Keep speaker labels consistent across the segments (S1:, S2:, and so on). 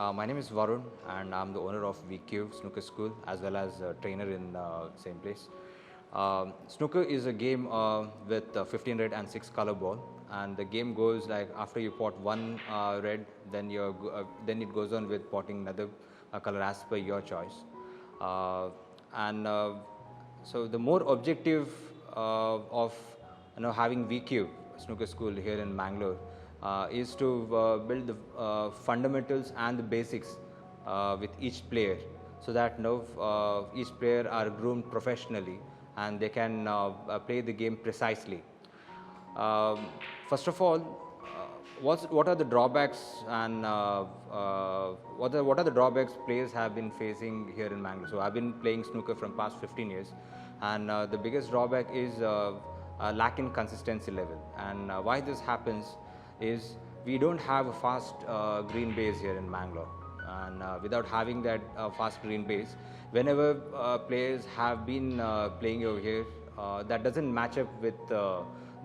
S1: My name is Varun, and I'm the owner of VQ Snooker School as well as a trainer in same place. Snooker is a game with 15 red and 6 color ball, and the game goes like after you pot one red, then it goes on with potting another color as per your choice. And So the more objective of having VQ Snooker School here in Mangalore is to build the fundamentals and the basics with each player, so that each player are groomed professionally and they can play the game precisely. Um, First of all, what are the drawbacks and what are the drawbacks players have been facing here in Mangalore? So I've been playing snooker from past 15 years, and the biggest drawback is lack in consistency level. And why this happens is we don't have a fast green base here in Mangalore, and without having that fast green base, whenever players have been playing over here, that doesn't match up with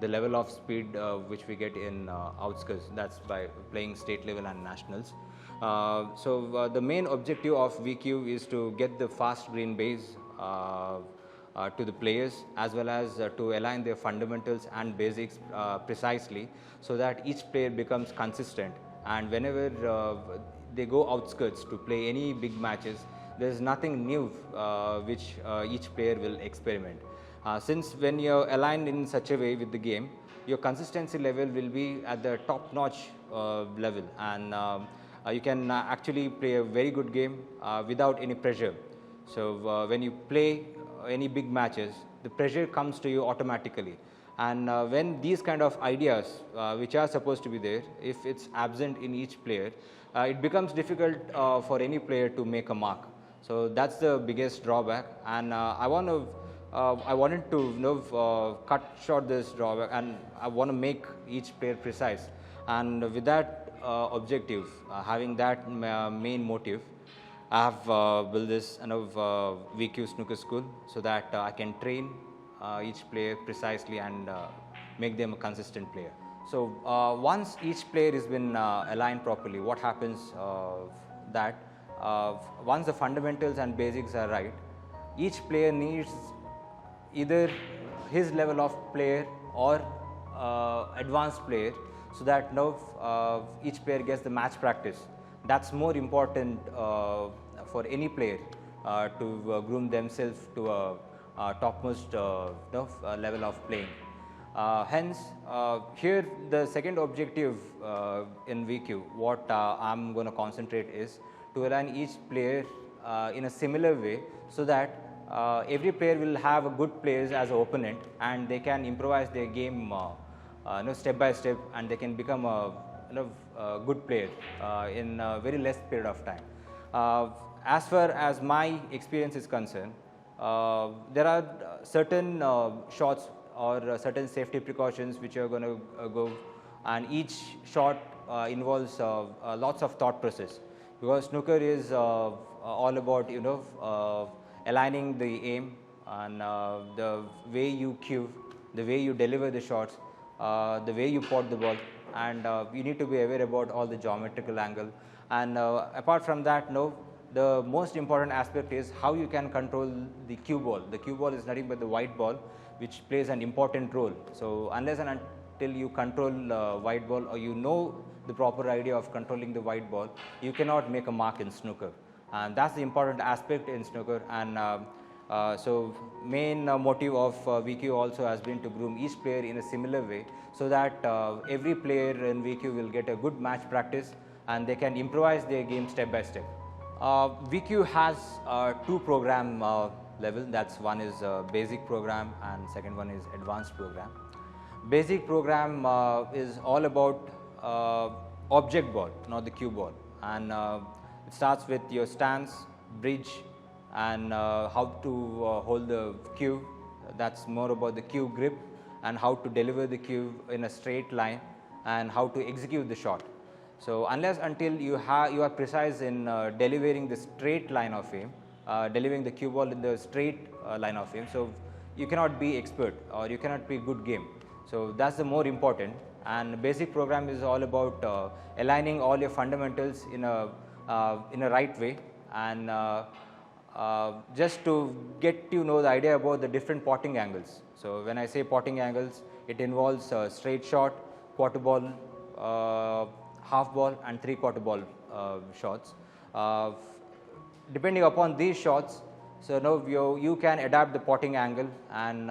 S1: the level of speed which we get in outskirts. That's by playing state level and nationals. The main objective of VQ is to get the fast green base to the players, as well as to align their fundamentals and basics precisely, so that each player becomes consistent. And whenever they go outskirts to play any big matches, there is nothing new which each player will experiment. Since when you're aligned in such a way with the game, your consistency level will be at the top-notch level, and you can actually play a very good game without any pressure. So when you play any big matches, the pressure comes to you automatically. And when these kind of ideas, which are supposed to be there, if it's absent in each player, it becomes difficult for any player to make a mark. So that's the biggest drawback, and I wanted to cut short this drawback, and I want to make each player precise. And with that objective, having that main motive, I have built this VQ Snooker School, so that I can train each player precisely and make them a consistent player. So once each player has been aligned properly, what happens that once the fundamentals and basics are right, each player needs either his level of player or advanced player, so that each player gets the match practice. That's more important for any player to groom themselves to a topmost level of playing. Hence, here the second objective in VQ, what I'm going to concentrate is to align each player in a similar way, so that every player will have a good players as an opponent, and they can improvise their game step by step, and they can become a good player in a very less period of time. As far as my experience is concerned, there are certain shots or certain safety precautions which are going to go, and each shot involves lots of thought process, because snooker is all about aligning the aim, and the way you cue, the way you deliver the shots, the way you pot the ball, and you need to be aware about all the geometrical angle. And apart from that, the most important aspect is how you can control the cue ball. The cue ball is nothing but the white ball, which plays an important role. So unless and until you control white ball, or the proper idea of controlling the white ball, you cannot make a mark in snooker. And that's the important aspect in snooker. And so main motive of VQ also has been to groom each player in a similar way, so that every player in VQ will get a good match practice, and they can improvise their game step by step. VQ has two program level. That's one is basic program, and second one is advanced program. Basic program is all about object ball, not the cue ball, and it starts with your stance, bridge, and how to hold the cue. That's more about the cue grip, and how to deliver the cue in a straight line, and how to execute the shot. So unless until you are precise in delivering the straight line of aim, delivering the cue ball in the straight line of aim, so you cannot be expert, or you cannot play good game. So that's the more important. And basic program is all about aligning all your fundamentals in a in a right way, and just to get to know the idea about the different potting angles. So when I say potting angles, it involves straight shot, quarter ball, half ball and 3/4 ball shots. Depending upon these shots, so now you can adapt the potting angle, and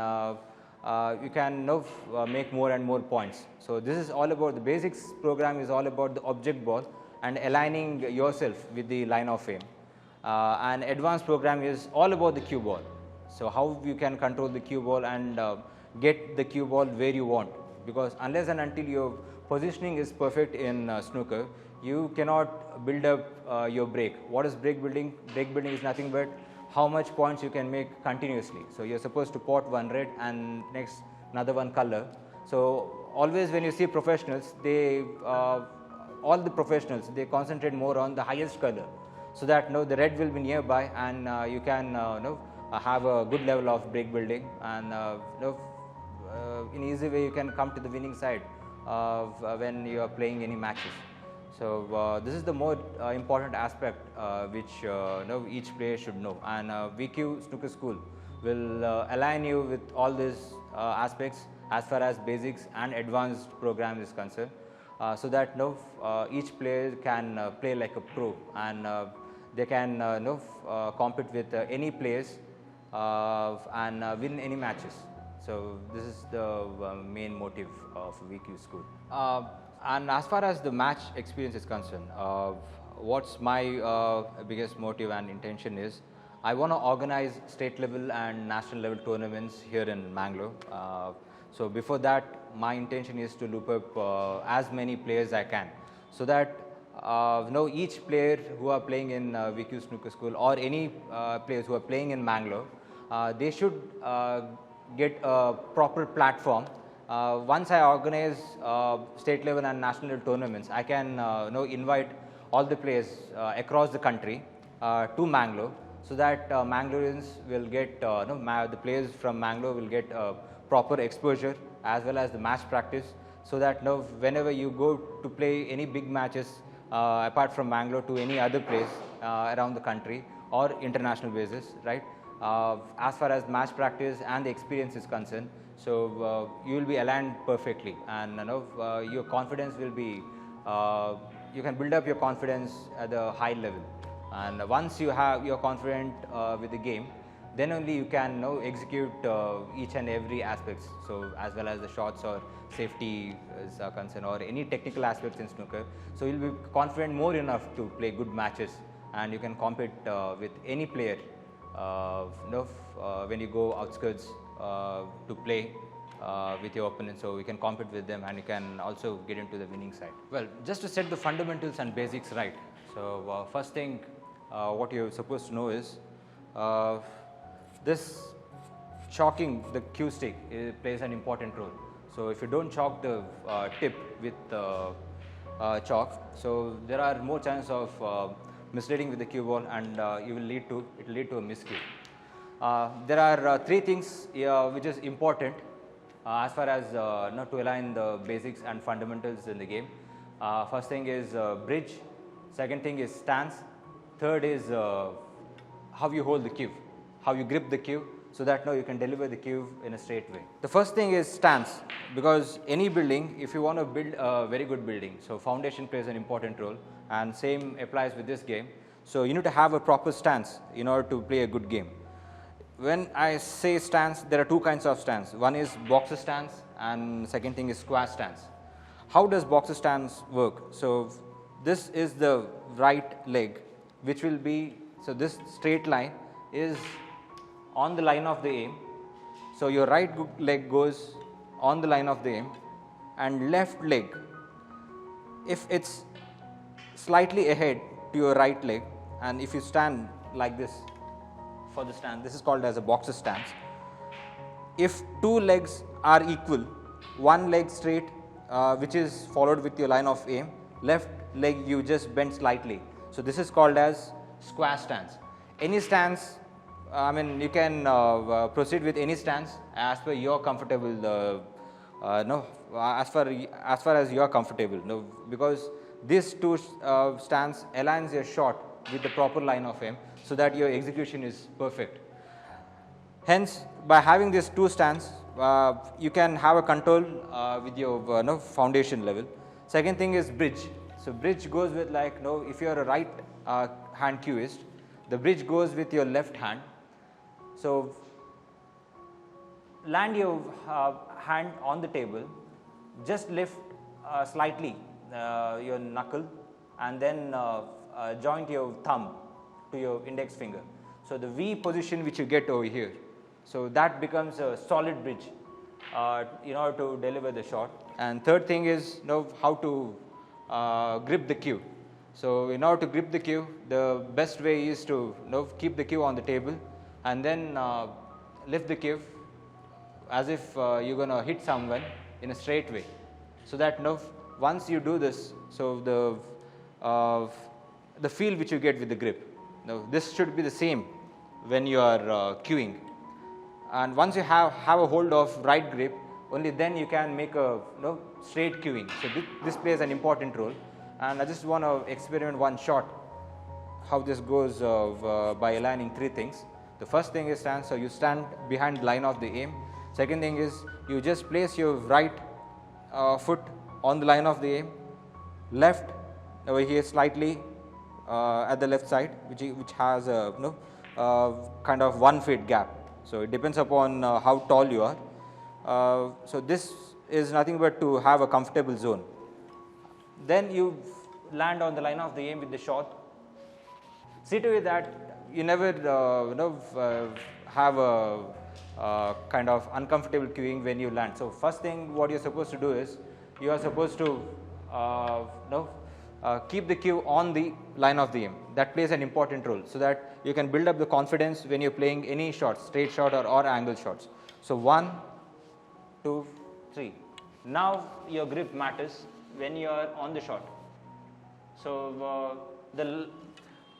S1: you can now make more and more points. So this is all about, the basics program is all about the object ball and aligning yourself with the line of aim. And advanced program is all about the cue ball. So how you can control the cue ball and get the cue ball where you want, because unless and until your positioning is perfect in snooker, you cannot build up your break. What is break building? Break building is nothing but how much points you can make continuously. So you're supposed to pot one red and next another one color. So always when you see professionals, they all the professionals, they concentrate more on the highest color, so that the red will be nearby, and you can have a good level of break building, and in easy way you can come to the winning side when you are playing any matches. So this is the more important aspect which each player should know, and VQ Snooker School will align you with all these aspects as far as basics and advanced program is concerned, so that each player can play like a pro, and they can compete with any players and win any matches. So this is the main motive of VQ School. And as far as the match experience is concerned, what's my biggest motive and intention is, I want to organize state level and national level tournaments here in Mangalore. So before that, my intention is to loop up as many players I can, so that each player who are playing in VQ Snooker School, or any players who are playing in Mangalore, they should get a proper platform. Once I organize state level and national level tournaments, I can invite all the players across the country to Mangalore, so that Mangaloreans will get, the players from Mangalore will get proper exposure as well as the match practice, so that whenever you go to play any big matches apart from Mangalore to any other place around the country or international basis, right? As far as match practice and the experience is concerned, so you will be aligned perfectly, and your confidence will be, you can build up your confidence at a high level, and once you're confident with the game, then only you can execute each and every aspects. So as well as the shots or safety is concerned, or any technical aspects in snooker, so you'll be confident more enough to play good matches, and you can compete with any player when you go outskirts to play with your opponent. So you can compete with them, and you can also get into the winning side. Well, just to set the fundamentals and basics right. So first thing what you're supposed to know is this chalking the cue stick plays an important role. So if you don't chalk the tip with chalk, so there are more chances of misleading with the cue ball, and it will lead to a miscue. There are three things which is important as far as to align the basics and fundamentals in the game. First thing is bridge, second thing is stance, third is how you hold the cue, how you grip the cue, so that you can deliver the cue in a straight way. The first thing is stance, because any building, if you want to build a very good building, so foundation plays an important role, and same applies with this game. So you need to have a proper stance in order to play a good game. When I say stance, there are two kinds of stance. One is boxer stance, and second thing is square stance. How does boxer stance work? So this is the right leg, which will be, so this straight line is on the line of the aim. So your right leg goes on the line of the aim, and left leg, if it's slightly ahead to your right leg, and if you stand like this for the stand, this is called as a boxer stance. If two legs are equal, one leg straight which is followed with your line of aim, left leg you just bend slightly, so this is called as square stance. Any stance, I mean, you can proceed with any stance as per your comfortable, as far as you are comfortable, because These two stance aligns your shot with the proper line of aim so that your execution is perfect. Hence, by having these two stance, you can have a control with your foundation level. Second thing is bridge. So bridge goes with like if you are a right hand cueist, the bridge goes with your left hand. So land your hand on the table, just lift slightly your knuckle and then joint your thumb to your index finger. So the V position which you get over here, so that becomes a solid bridge in order to deliver the shot. And third thing is how to grip the cue. So in order to grip the cue, the best way is to keep the cue on the table and then lift the cue as if you're going to hit someone in a straight way. So that once you do this, so the feel which you get with the grip, this should be the same when you are cueing. And once you have a hold of right grip, only then you can make a straight cueing. So this plays an important role. And I just want to experiment one shot how this goes by aligning three things. The first thing is stand. So you stand behind the line of the aim. Second thing is you just place your right foot on the line of the aim, left over here slightly at the left side, which has a kind of 1 feet gap. So it depends upon how tall you are. So this is nothing but to have a comfortable zone. Then you land on the line of the aim with the shot. See to it that you never have a kind of uncomfortable cueing when you land. So first thing what you're supposed to do is you are supposed to keep the cue on the line of the aim. That plays an important role so that you can build up the confidence when you're playing any shots, straight shot or angle shots. So 1, 2, 3. Now your grip matters when you are on the shot. So the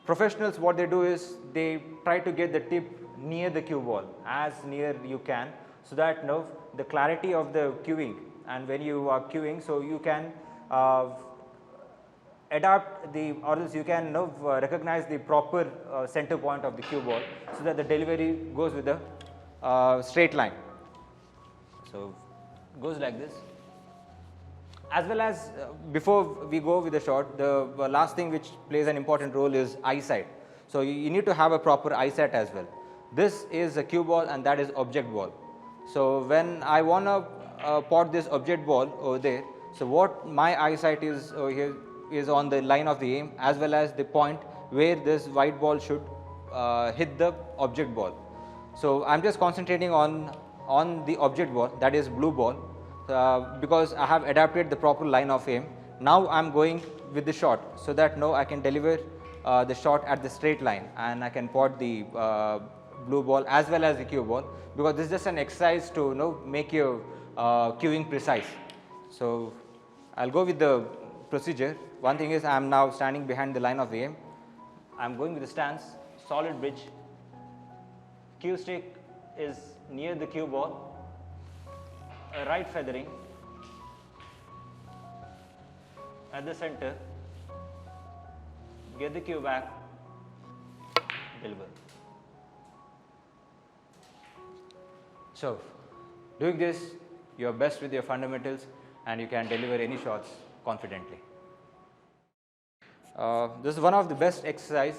S1: professionals, what they do is they try to get the tip near the cue ball, as near you can, so that the clarity of the cueing, and when you are cueing, so you can adapt or else you can recognize the proper center point of the cue ball, so that the delivery goes with the straight line. So it goes like this. As well as before we go with the shot, the last thing which plays an important role is eyesight. So you need to have a proper eyesight as well. This is a cue ball and that is object ball. So when I want to pot this object ball over there, so what my eyesight is over here is on the line of the aim, as well as the point where this white ball should hit the object ball. So I'm just concentrating on the object ball, that is blue ball, because I have adapted the proper line of aim. Now I'm going with the shot, so that I can deliver the shot at the straight line, and I can pot the blue ball as well as the cue ball, because this is just an exercise to make your cueing precise. So I'll go with the procedure. One thing is I am now standing behind the line of the aim. I'm going with the stance, solid bridge. Cue stick is near the cue ball. Right feathering at the center, get the cue back, deliver. So doing this, you are best with your fundamentals and you can deliver any shots confidently. This is one of the best exercise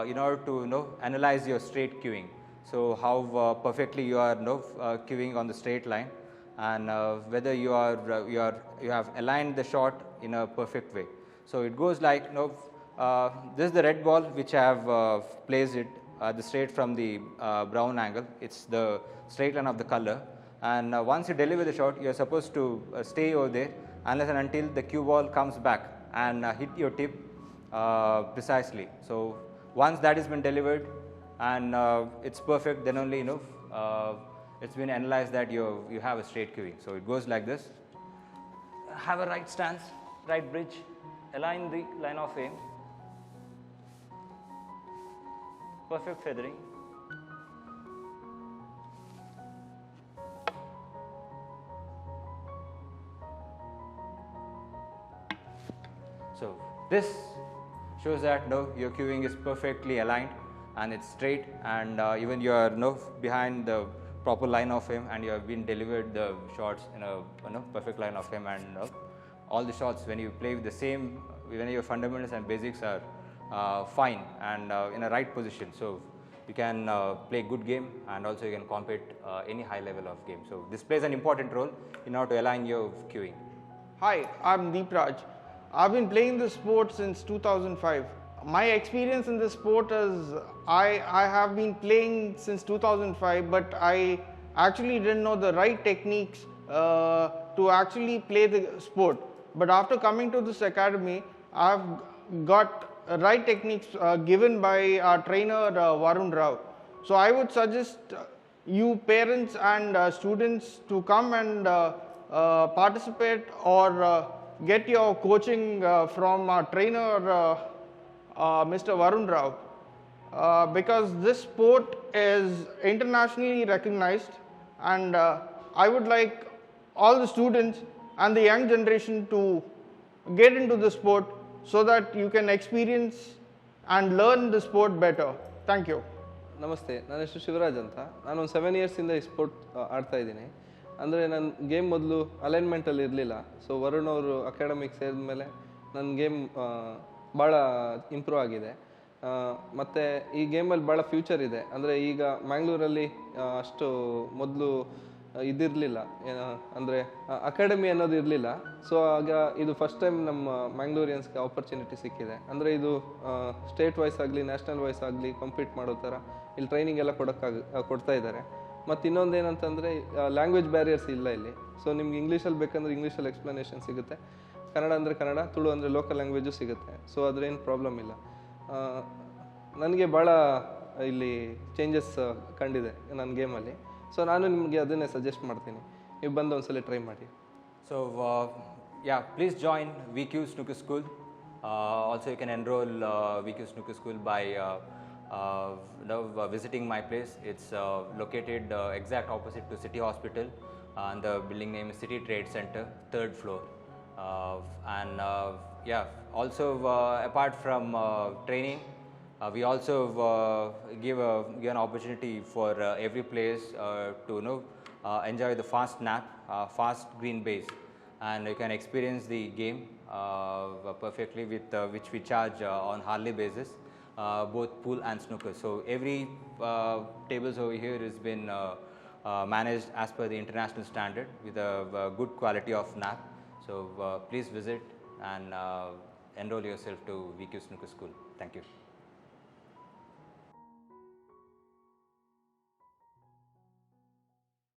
S1: in order to analyze your straight cueing. So how perfectly you are cueing on the straight line, and whether you have aligned the shot in a perfect way. So it goes like this is the red ball which I have placed it the straight from the brown angle. It's the straight line of the color, and once you deliver the shot, you are supposed to stay over there unless and until the cue ball comes back and hit your tip precisely. So once that has been delivered and it's perfect, then only it's been analyzed that you have a straight cueing. So it goes like this. Have a right stance, right bridge, align the line of aim, perfect feathering. So this shows that your cueing is perfectly aligned and it's straight, and even you are behind the proper line of him, and you have been delivered the shots in a perfect line of him, and all the shots when you play with the same, when your fundamentals and basics are fine and in a right position, so you can play good game, and also you can compete any high level of game. So this plays an important role in order to align your cueing.
S2: Hi, I'm Deep Raj. I've been playing this sport since 2005. My experience in this sport is I have been playing since 2005, but I actually didn't know the right techniques to actually play the sport. But after coming to this academy, I've got right techniques given by our trainer Varun Rao. So I would suggest you parents and students to come and participate or get your coaching from our trainer Mr. Varun Rao, because this sport is internationally recognized, and I would like all the students and the young generation to get into the sport so that you can experience and learn the sport better. Thank you.
S3: ನಮಸ್ತೆ, ನನ್ನ ಹೆಸರು ಶಿವರಾಜ್ ಅಂತ. ನಾನೊಂದು 7 ಇಯರ್ಸಿಂದ ಈ sport ಆಡ್ತಾ ಇದ್ದೀನಿ. ಅಂದರೆ ನನ್ನ ಗೇಮ್ ಮೊದಲು ಅಲೈನ್ಮೆಂಟಲ್ಲಿ ಇರಲಿಲ್ಲ. ಸೊ ವರುಣ್ ಅವರು ಅಕಾಡೆಮಿಗೆ ಸೇರಿದ ಮೇಲೆ ನನ್ನ ಗೇಮ್ ಭಾಳ ಇಂಪ್ರೂವ್ ಆಗಿದೆ. ಮತ್ತು ಈ ಗೇಮಲ್ಲಿ ಭಾಳ ಫ್ಯೂಚರ್ ಇದೆ. ಅಂದರೆ ಈಗ ಮ್ಯಾಂಗ್ಳೂರಲ್ಲಿ ಅಷ್ಟು ಮೊದಲು ಇದಿರಲಿಲ್ಲ, ಅಂದರೆ ಅಕಾಡೆಮಿ ಅನ್ನೋದು ಇರಲಿಲ್ಲ. ಸೊ ಆಗ ಇದು ಫಸ್ಟ್ ಟೈಮ್ ನಮ್ಮ ಮ್ಯಾಂಗ್ಳೂರಿಯನ್ಸ್ಗೆ ಆಪರ್ಚುನಿಟಿ ಸಿಕ್ಕಿದೆ. ಅಂದರೆ ಇದು ಸ್ಟೇಟ್ ವೈಸ್ ಆಗಲಿ ನ್ಯಾಷನಲ್ ವೈಸ್ ಆಗಲಿ ಕಂಪೀಟ್ ಮಾಡೋ ಥರ ಇಲ್ಲಿ ಟ್ರೈನಿಂಗ್ ಎಲ್ಲ ಕೊಡ್ತಾ ಇದ್ದಾರೆ. ಮತ್ತು ಇನ್ನೊಂದು ಏನಂತಂದರೆ ಲ್ಯಾಂಗ್ವೇಜ್ ಬ್ಯಾರಿಯರ್ಸ್ ಇಲ್ಲ ಇಲ್ಲಿ. ಸೊ ನಿಮ್ಗೆ ಇಂಗ್ಲೀಷಲ್ಲಿ ಬೇಕಂದ್ರೆ ಇಂಗ್ಲೀಷಲ್ಲಿ ಎಕ್ಸ್ಪ್ಲನೇಷನ್ ಸಿಗುತ್ತೆ, ಕನ್ನಡ ಅಂದರೆ ಕನ್ನಡ, ತುಳು ಅಂದರೆ ಲೋಕಲ್ ಲ್ಯಾಂಗ್ವೇಜು ಸಿಗುತ್ತೆ. ಸೊ ಅದ್ರೇನು ಪ್ರಾಬ್ಲಮ್ ಇಲ್ಲ. ನನಗೆ ಭಾಳ ಇಲ್ಲಿ ಚೇಂಜಸ್ ಕಂಡಿದೆ ನನ್ನ ಗೇಮಲ್ಲಿ. ಸೊ ನಾನು ನಿಮಗೆ ಅದನ್ನೇ ಸಜೆಸ್ಟ್ ಮಾಡ್ತೀನಿ, ನೀವು ಬಂದು ಒಂದ್ಸಲ ಟ್ರೈ ಮಾಡಿ.
S1: So yeah, please join VQ Snooker School. Also you can enroll VQ Snooker School by visiting my place. It's located exact opposite to City Hospital, and the building name is City Trade Center, 3rd floor. And yeah, also apart from training, we also give an opportunity for every players to enjoy the fast nap, fast green base, and you can experience the game perfectly with which we charge on hourly basis, both pool and snooker. So every tables over here has been managed as per the international standard with a good quality of nap. So please visit and enroll yourself to VQ Snooker School. Thank you.